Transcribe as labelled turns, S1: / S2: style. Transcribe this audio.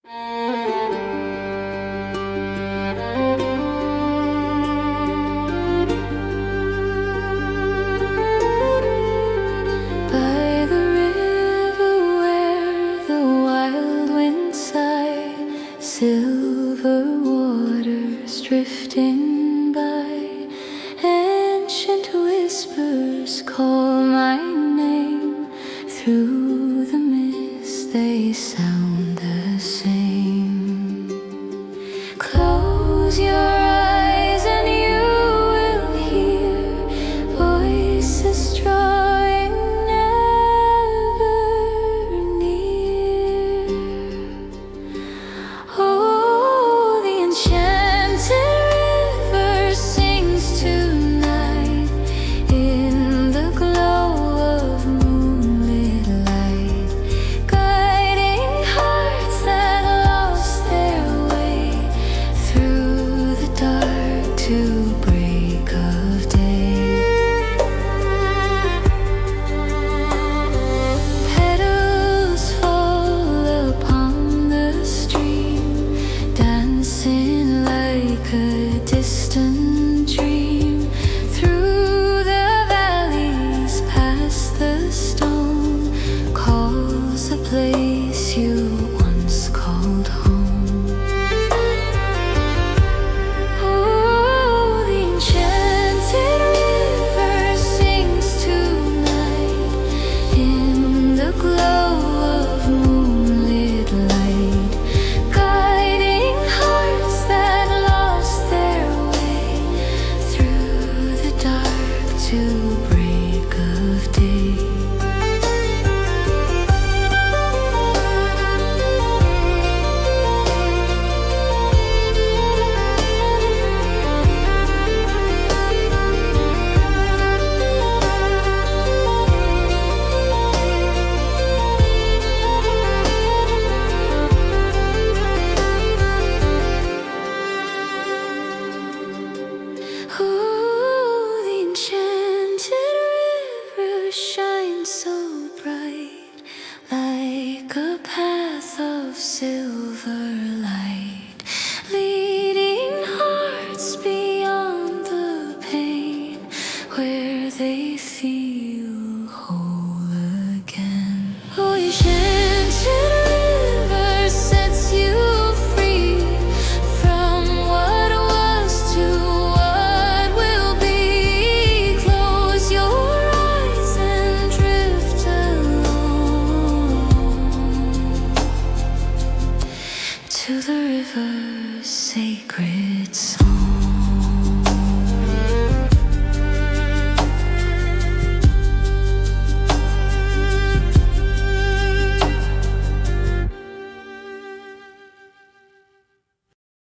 S1: By the river where the wild winds sigh, silver waters drifting by, ancient whispers call my name. Through the mist they sound the same. Close your eyes and you will hear voices drawing never near. Oh, the enchanted river sings tonight in the glow of moonlit light, guiding hearts that lost their way through the dark to break of day. Petals fall upon the stream, dancing like a distant dream. Through the valleys, past the stone, calls a place you once called home. Oh, the enchanted river sings tonight in the glow of moonlit light, guiding hearts that lost their way through the dark to break of day. Oh, the enchanted river shines so bright, like a path of silver light, leading hearts beyond the pain, where they feel whole again. Oh, enchanted river sets you free from what was to what will be. Close your eyes and drift along to the river's sacred song.